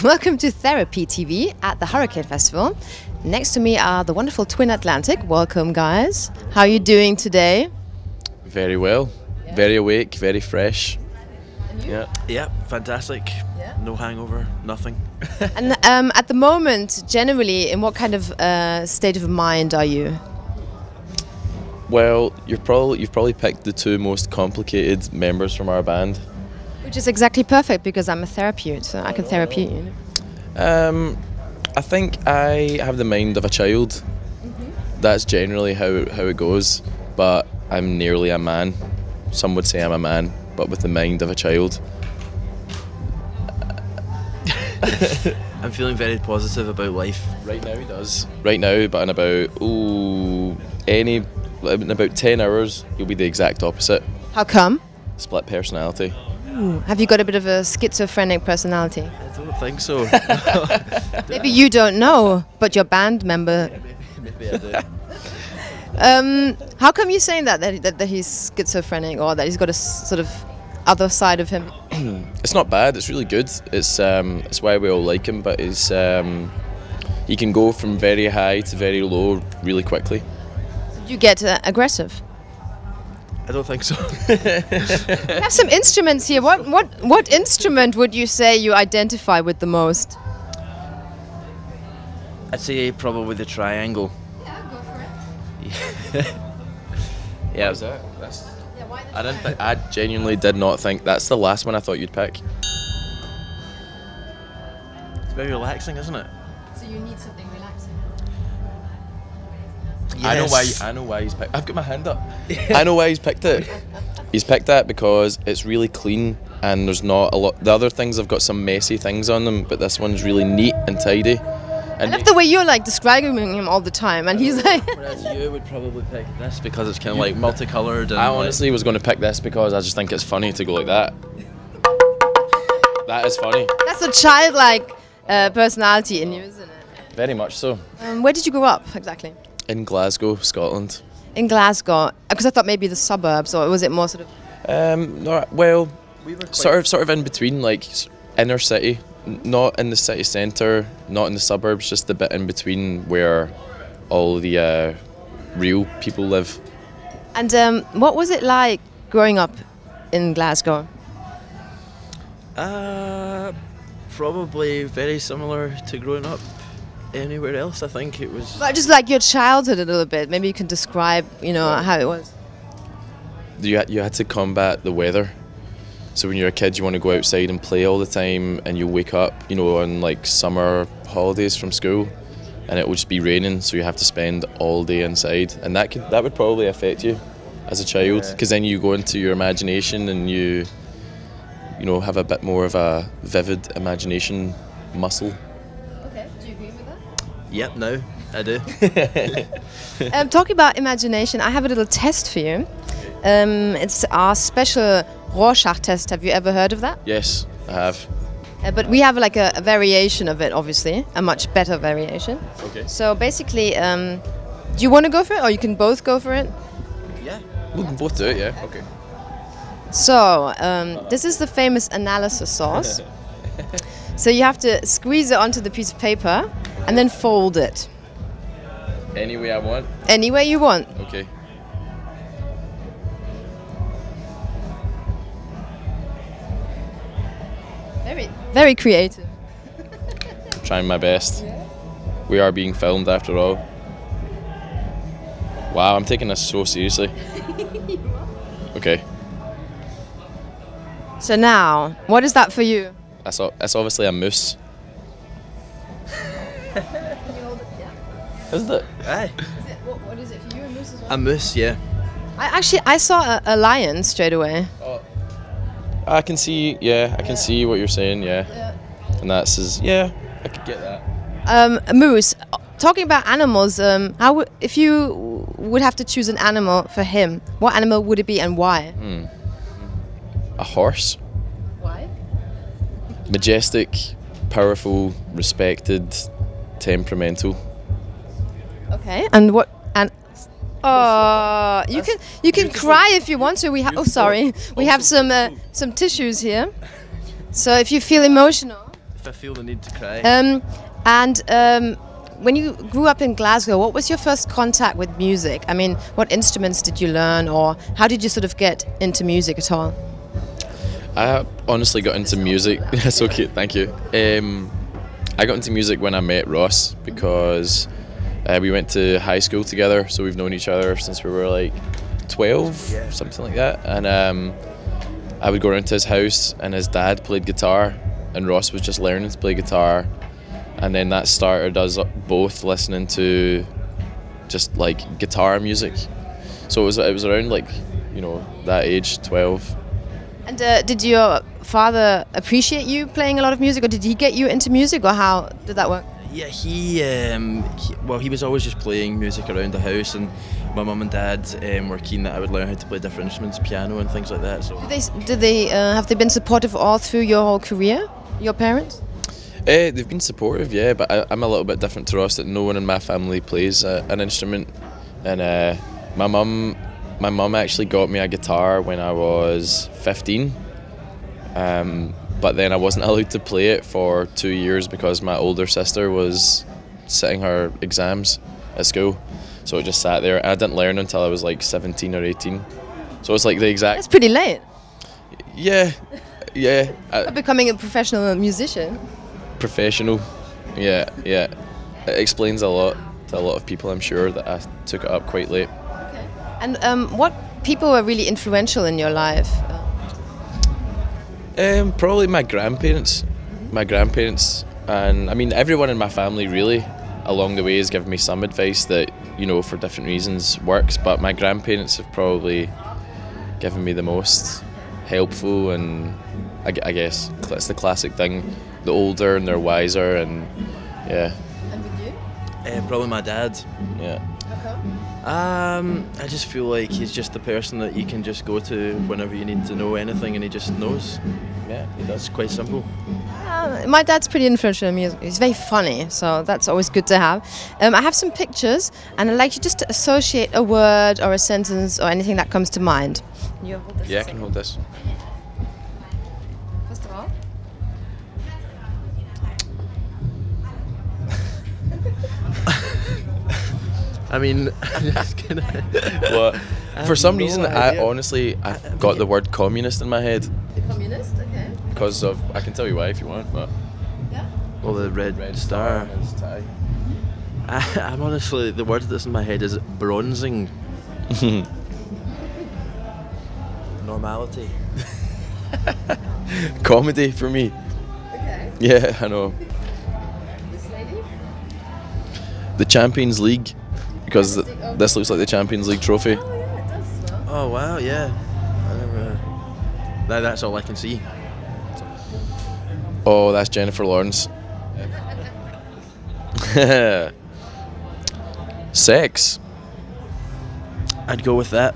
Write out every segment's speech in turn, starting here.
Welcome to Therapy TV at the Hurricane Festival. Next to me are the wonderful Twin Atlantic. Welcome, guys. How are you doing today? Very well. Yeah. Very awake, very fresh. And you? Yeah, fantastic. Yeah. No hangover, nothing. And at the moment, generally, in what kind of state of mind are you? Well, you've probably picked the two most complicated members from our band. Which is exactly perfect because I'm a therapeut, so I can therapy you. I think I have the mind of a child. Mm-hmm. That's generally how it goes, but I'm nearly a man. Some would say I'm a man, but with the mind of a child. I'm feeling very positive about life. Right now he does. Right now, but in about 10 hours, you'll be the exact opposite. How come? Split personality. Ooh. Have you got a bit of a schizophrenic personality? I don't think so. Maybe you don't know, but your band member... Yeah, maybe I do. How come you're saying that he's schizophrenic, or that he's got a sort of other side of him? It's not bad, it's really good. It's why we all like him, but he can go from very high to very low really quickly. So do you get aggressive? I don't think so. We have some instruments here. What instrument would you say you identify with the most? I'd say probably the triangle. Yeah, go for it. Yeah, was that? I genuinely did not think that's the last one I thought you'd pick. It's very relaxing, isn't it? So you need something relaxing. Yes. I know why he's picked. I've got my hand up. I know why he's picked it. He's picked that because it's really clean and there's not a lot. The other things have got some messy things on them, but this one's really neat and tidy. And I love the way you're like describing him all the time, and he's like. Whereas you would probably pick this because it's kind of like multicolored. And I honestly was going to pick this because I just think it's funny to go like that. That is funny. That's a childlike personality in you, isn't it? Very much so. Where did you grow up exactly? In Glasgow, Scotland. In Glasgow, because I thought maybe the suburbs, or was it more sort of? No, well, sort of in between, like inner city, not in the city centre, not in the suburbs, just a bit in between where all the real people live. And what was it like growing up in Glasgow? Probably very similar to growing up anywhere else. I think it was. But just like your childhood a little bit. Maybe you can describe, how it was. You had to combat the weather. So when you're a kid, you want to go outside and play all the time, and you wake up, on like summer holidays from school, and it will just be raining, so you have to spend all day inside, and that would probably affect you as a child, because then you go into your imagination and you have a bit more of a vivid imagination muscle. Okay, do you agree with that? Yep, no, I do. Talking about imagination, I have a little test for you. It's our special Rorschach test. Have you ever heard of that? Yes, I have. But we have like a variation of it, obviously, a much better variation. Okay. So basically, do you want to go for it, or you can both go for it? Yeah. We can both do it, yeah. Okay. So, this is the famous analysis sauce. So you have to squeeze it onto the piece of paper and then fold it. Any way I want? Any way you want. Okay. Very, very creative. Trying my best. Yeah. We are being filmed after all. Wow, I'm taking this so seriously. Okay. So now, what is that for you? That's obviously a moose. Isn't it? Aye. What is it for you? A moose as well? A moose, yeah. I saw a lion straight away. Oh. I can see what you're saying, yeah. And that says, yeah, I could get that. A moose. Talking about animals, if you would have to choose an animal for him, what animal would it be and why? A horse. Why? Majestic, powerful, respected, temperamental. Okay, and what? And you can cry if you want to. We have we have some tissues here. So if you feel emotional, If I feel the need to cry. When you grew up in Glasgow, what was your first contact with music? I mean, what instruments did you learn, or how did you sort of get into music at all? I honestly got into music. That's okay, thank you. I got into music when I met Ross because we went to high school together, so we've known each other since we were like 12, something like that. And I would go around to his house, and his dad played guitar, and Ross was just learning to play guitar. And then that started us both listening to just like guitar music. So it was around like, you know, that age, 12. And did your father appreciate you playing a lot of music, or did he get you into music, or how did that work? Yeah, he was always just playing music around the house, and my mum and dad were keen that I would learn how to play different instruments, piano and things like that. So Have they been supportive all through your whole career, your parents? They've been supportive, yeah, but I'm a little bit different to Ross, that no one in my family plays an instrument. And my mum actually got me a guitar when I was 15, but then I wasn't allowed to play it for 2 years because my older sister was sitting her exams at school, so it just sat there, and I didn't learn until I was like 17 or 18. So it's like the exact... That's pretty late. Yeah. Becoming a professional musician. Professional, yeah. It explains a lot to a lot of people, I'm sure, that I took it up quite late. Okay. And what people were really influential in your life? Probably my grandparents. My grandparents, and I mean everyone in my family really, along the way has given me some advice that, you know, for different reasons works, but my grandparents have probably given me the most helpful, and I guess that's the classic thing. The older and they're wiser, and yeah. And with you? Probably my dad. Yeah. I just feel like he's just the person that you can just go to whenever you need to know anything, and he just knows. Yeah, he does. It's quite simple. My dad's pretty influential in music. He's very funny, so that's always good to have. I have some pictures, and I'd like you just to associate a word or a sentence or anything that comes to mind. Can you hold this? Yeah, I can hold this. First of all. I mean, I'm just gonna... What? For some reason, idea. I've got the word communist in my head. The communist, okay. Because of, I can tell you why if you want, but... Yeah. Well, the red star. on his tie. I'm honestly, the word that's in my head is bronzing. Normality. Comedy for me. Okay. Yeah, I know. This lady? The Champions League, because this looks like the Champions League trophy. Oh yeah, it does as well. Oh wow, yeah. That's all I can see. Oh, that's Jennifer Lawrence. Sex. I'd go with that.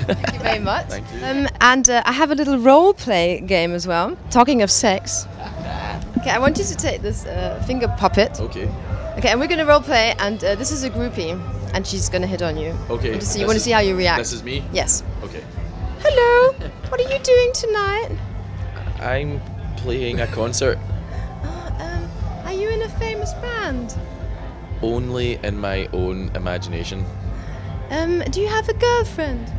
Thank you very much. Thank you. And I have a little role play game as well. Talking of sex. Okay, I want you to take this finger puppet. Okay. Okay, and we're going to role play, and this is a groupie, and she's going to hit on you. Okay. You want to see how you react? This is me? Yes. Okay. Hello. What are you doing tonight? I'm playing a concert. Are you in a famous band? Only in my own imagination. Do you have a girlfriend?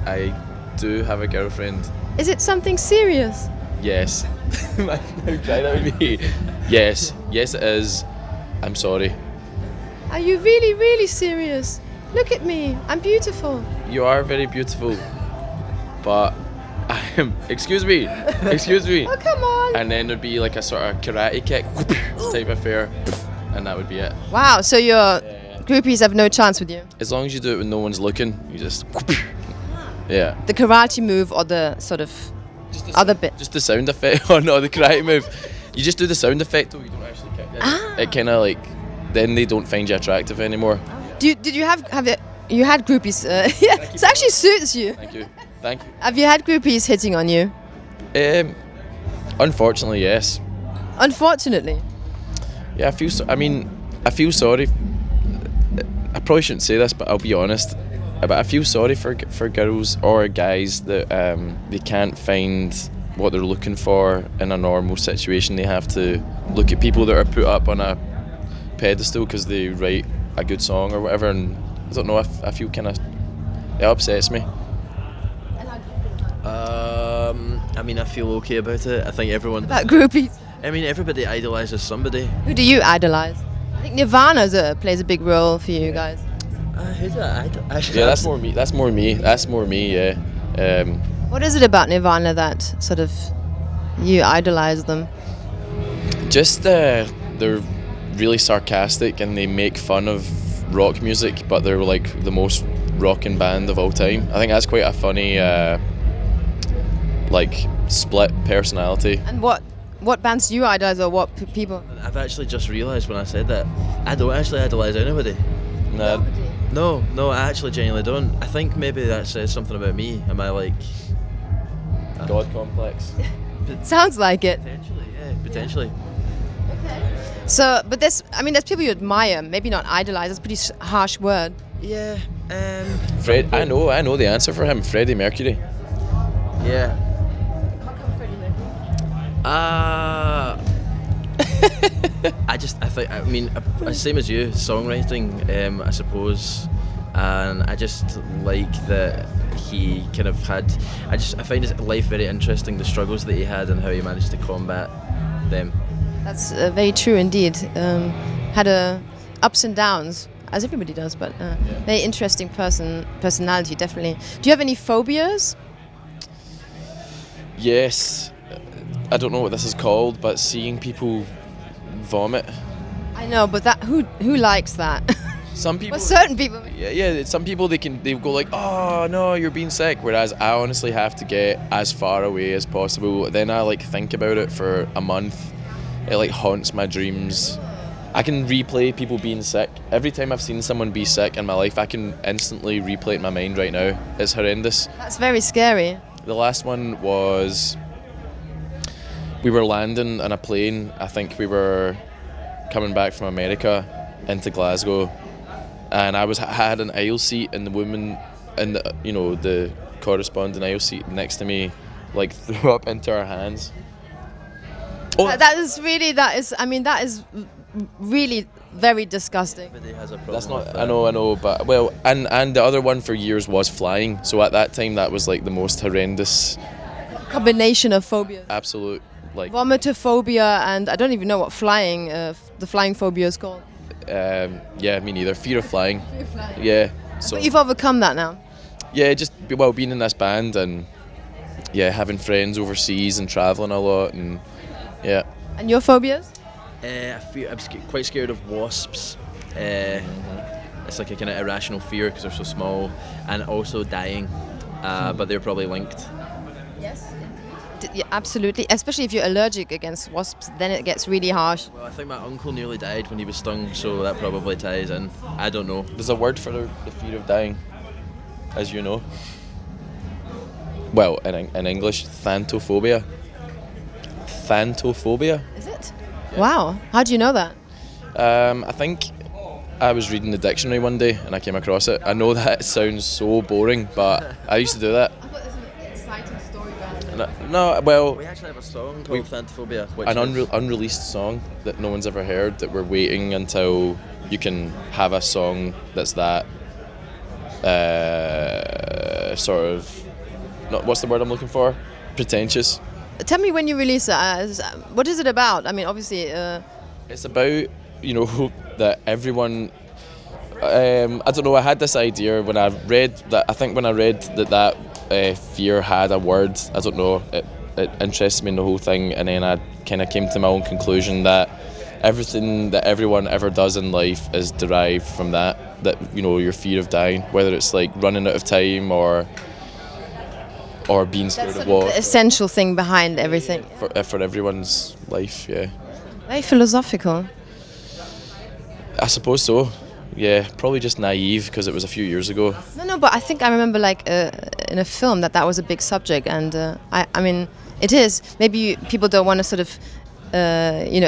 I do have a girlfriend. Is it something serious? Yes. How dry that would be. Yes it is. I'm sorry. Are you really, really serious? Look at me. I'm beautiful. You are very beautiful. But I am. Excuse me. Oh, come on. And then there'd be like a sort of karate kick type affair, and that would be it. Wow, so your groupies have no chance with you? As long as you do it when no one's looking, you just. Yeah. The karate move or the sort of other bit? Just the sound effect. Oh no, the karate move. You just do the sound effect though, you don't actually kick it. It kind of like, then they don't find you attractive anymore. Did you have you had groupies? Yeah, it actually suits you. Thank you. Have you had groupies hitting on you? Unfortunately, yes. Unfortunately. Yeah, I feel sorry. I probably shouldn't say this, but I'll be honest. But I feel sorry for girls or guys that they can't find what they're looking for in a normal situation. They have to look at people that are put up on a pedestal because they write a good song or whatever, and I don't know, I feel kind of, it upsets me. I mean, I feel okay about it. I think everyone... About groupies. I mean, everybody idolises somebody. Who do you idolise? I think Nirvana plays a big role for you guys. Who's that? Yeah, that's more me. That's more me. Yeah. What is it about Nirvana that sort of you idolise them? Just they're really sarcastic and they make fun of rock music, but they're like the most rocking band of all time. I think that's quite a funny like split personality. And what bands do you idolise, or what people? I've actually just realised when I said that I don't actually idolise anybody. Nah. No, I actually genuinely don't. I think maybe that says something about me. Am I like God complex? Sounds like it. Potentially, yeah, potentially. So, but there's people you admire, maybe not idolise. That's a pretty harsh word. Yeah. I know the answer for him. Freddie Mercury. Yeah. How come Freddie Mercury? Same as you, songwriting, I suppose, and I just like that he kind of had. I find his life very interesting, the struggles that he had and how he managed to combat them. That's very true indeed. Had ups and downs, as everybody does, but very interesting personality, definitely. Do you have any phobias? Yes. I don't know what this is called, but seeing people vomit. I know, but who likes that? Some people. Well, certain people. Yeah. Some people they go like, oh no, you're being sick. Whereas I honestly have to get as far away as possible. Then I like think about it for a month. It like haunts my dreams. I can replay people being sick. Every time I've seen someone be sick in my life, I can instantly replay it in my mind right now. It's horrendous. That's very scary. The last one was, we were landing on a plane. I think we were coming back from America into Glasgow, and I had an aisle seat, and the woman in the corresponding aisle seat next to me like threw up into her hands. Oh, That is really very disgusting. Everybody has a problem. that's not. with that. I know, but well, and the other one for years was flying. So at that time, that was like the most horrendous. Combination of phobias. Absolute like. Vomitophobia, and I don't even know what the flying phobia is called. Yeah, me neither. Fear of flying. Yeah. So But you've overcome that now. yeah, just being in this band and yeah, having friends overseas and traveling a lot and yeah. And your phobias? I'm quite scared of wasps. It's like a kind of irrational fear because they're so small, and also dying. But they're probably linked. Yes. Yeah, absolutely. Especially if you're allergic against wasps, then it gets really harsh. Well, I think my uncle nearly died when he was stung, so that probably ties in. I don't know. There's a word for the fear of dying, as you know. Well, in English, thanatophobia. Thanatophobia. Is it? Yeah. Wow. How do you know that? I think I was reading the dictionary one day and I came across it. I know that it sounds so boring, but I used to do that. I thought this was an exciting story behind it. No, well, We actually have a song called Thanatophobia, which an is unreleased song that no one's ever heard, that we're waiting until you can have a song that's that sort of, not, what's the word I'm looking for? Pretentious. Tell me when you release it. What is it about? I mean, obviously. It's about, that everyone. I don't know. I had this idea when I read that. I think when I read that fear had a word. I don't know. It interested me in the whole thing, and then I kind of came to my own conclusion that everything that everyone ever does in life is derived from that. That your fear of dying, whether it's like running out of time or being scared That's of sort of what. the essential thing behind everything. For everyone's life, yeah. Very philosophical. I suppose so. Yeah, probably just naive because it was a few years ago. No, but I think I remember in a film that was a big subject, and I mean, it is. Maybe people don't want to sort of,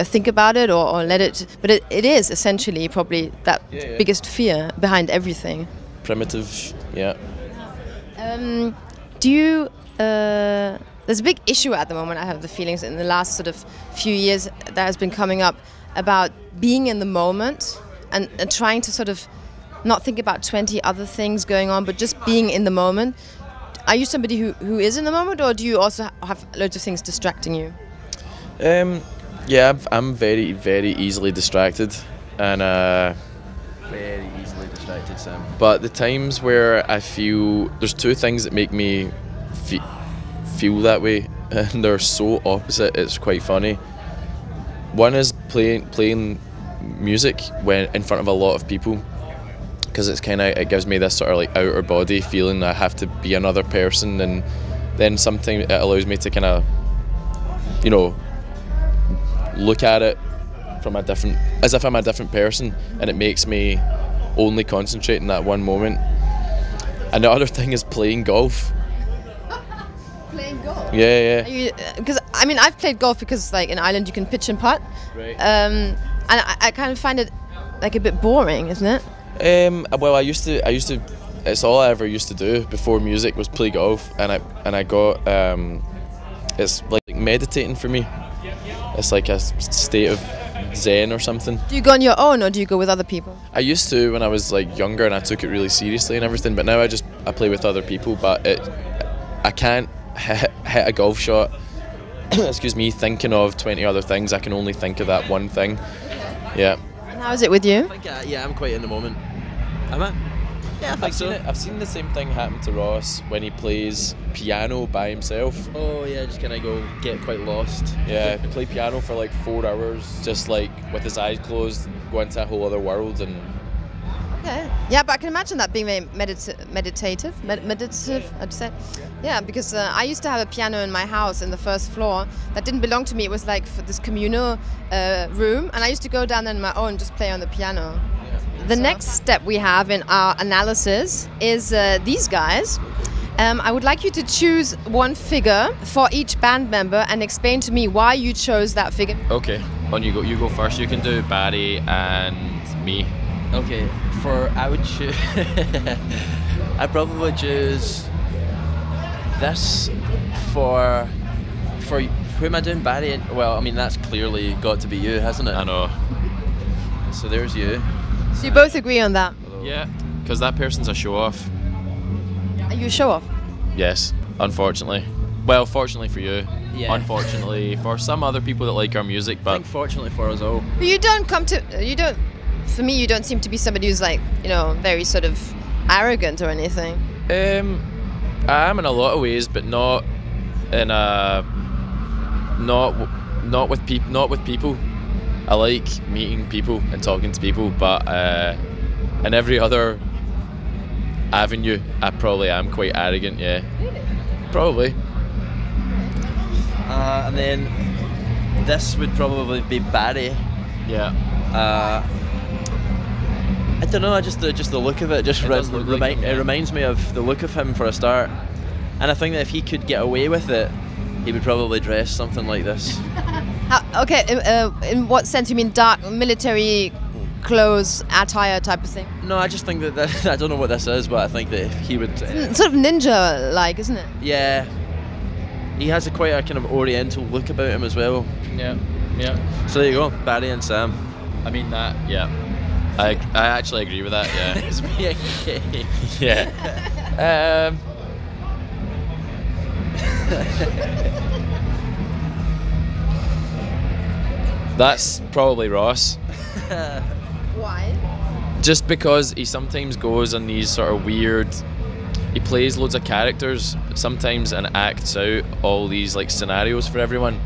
think about it or let it, but it is essentially probably that biggest fear behind everything. Primitive, yeah. Do you there's a big issue at the moment. I have the feelings in the last sort of few years that has been coming up about being in the moment and trying to sort of not think about 20 other things going on, but just being in the moment. Are you somebody who is in the moment, or do you also have loads of things distracting you? Yeah, I'm very, very easily distracted, and Very easily distracted, Sam. but the times where I feel there's two things that make me feel that way, and they're so opposite. It's quite funny. One is playing music when in front of a lot of people, because it gives me this sort of like outer body feeling that I have to be another person, and then sometimes it allows me to kind of, you know, look at it from as if I'm a different person, and it makes me only concentrate in that one moment. And the other thing is playing golf. Playing golf? Yeah. Because I mean, I've played golf because like in Ireland you can pitch and putt, Right. and I kind of find it like a bit boring, isn't it? Well, I used to. It's all I ever used to do before music was play golf, and I got. It's like meditating for me. It's like a state of zen or something. Do you go on your own, or do you go with other people? I used to when I was like younger, and I took it really seriously and everything. But now I play with other people. But I can't hit a golf shot. Excuse me, thinking of 20 other things. I can only think of that one thing. Yeah. And how is it with you? I think, yeah, I'm quite in the moment. Am I? Yeah, I think so. I've seen the same thing happen to Ross when he plays piano by himself. Oh yeah, just kind of get quite lost. Yeah, play piano for like 4 hours, just like with his eyes closed, go into a whole other world. And Okay. Yeah, but I can imagine that being very meditative. I'd say. Yeah, because I used to have a piano in my house in the first floor that didn't belong to me. It was like for this communal room, and I used to go down there on my own, just play on the piano. The next step we have in our analysis is these guys. I would like you to choose one figure for each band member and explain to me why you chose that figure. okay, on you go. You go first. You can do Barry and me. Okay, I would choose. I'd probably choose this for who am I doing, Barry? Well, I mean that's clearly got to be you, hasn't it? I know. So there's you. So you both agree on that? Yeah, because that person's a show off. Are you a show off? Yes, unfortunately. Well, fortunately for you. Yeah. Unfortunately for some other people that like our music, I but think fortunately for us all. But for me, you don't seem to be somebody who's like, you know, very sort of arrogant or anything. I am in a lot of ways, but not in a not with people. I like meeting people and talking to people, but in every other avenue, I probably am quite arrogant. Yeah, Really? probably. And then this would probably be Barry. Yeah. I don't know. Just the look of it just it reminds me of the look of him for a start, and I think that if he could get away with it, he would probably dress something like this. Okay, in what sense? You mean dark military clothes, attire type of thing? No, I just think that I don't know what this is, but I think that if he would. Sort of ninja-like, isn't it? Yeah. He has quite a kind of oriental look about him as well. Yeah. So there you go, Barry and Sam. I mean that. Yeah. I actually agree with that. Yeah. It's me again. Yeah. That's probably Ross. Why? Just because he sometimes goes on these sort of weird. He plays loads of characters sometimes and acts out all these like scenarios for everyone,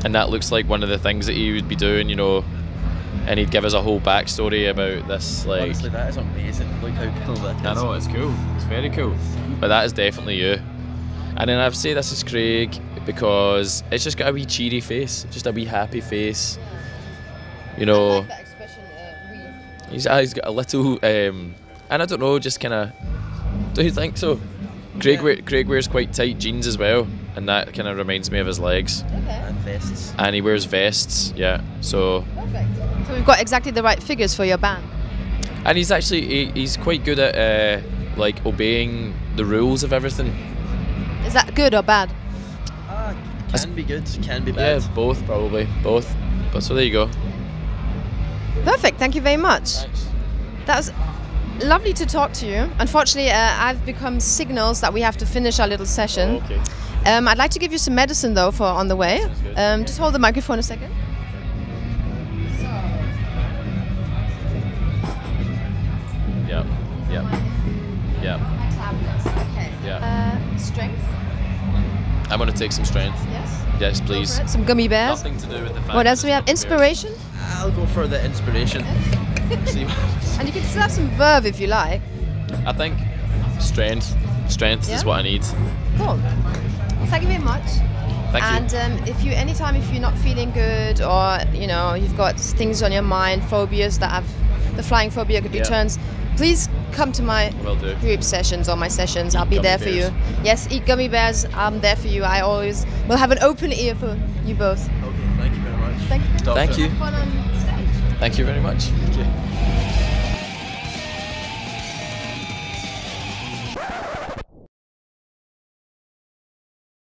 and that looks like one of the things that he would be doing, you know. And he'd give us a whole backstory about this, like. Honestly, that is amazing. Look how cool that is. I know, it's cool. It's very cool. But that is definitely you. And then I'd say this is Craig because it's just got a wee cheery face, just a wee happy face. You know. I like that expression, He's got a little, and I don't know, just kind of. Do you think so? Craig wears quite tight jeans as well, and that kind of reminds me of his legs. Okay. And vests. And he wears vests, yeah. So. Perfect. So we've got exactly the right figures for your band. And he's actually he's quite good at like obeying the rules of everything. Is that good or bad? Can be good, can be bad. Yeah, both probably, both. But so there you go. Perfect. Thank you very much. Thanks. That was lovely to talk to you. Unfortunately, I've become signals that we have to finish our little session. Oh, okay. I'd like to give you some medicine though for on the way. Sounds good. Just hold the microphone a second. Yep. Yep. Yep. Okay. Yeah. Strength. I'm gonna take some strength. Yes. Yes, please. Go for it. Some gummy bears. Nothing to do with the fact. What else that do we have? it's gummy bears. Inspiration. I'll go for the inspiration. See what happens. And you can still have some verve if you like. I think strength. Strength Yeah? is what I need. Cool. Well, thank you very much. Thank you. And if you're not feeling good, or you've got things on your mind, phobias that have the flying phobia could Yeah. returns, please come to my Will do. group sessions or my sessions. I'll be gummy there for bears. you. Yes, eat gummy bears. I'm there for you. I always will have an open ear for you both. Okay, thank you very much. Thank you. Doctor. Thank you. Have fun on stage. Thank you very much. Okay.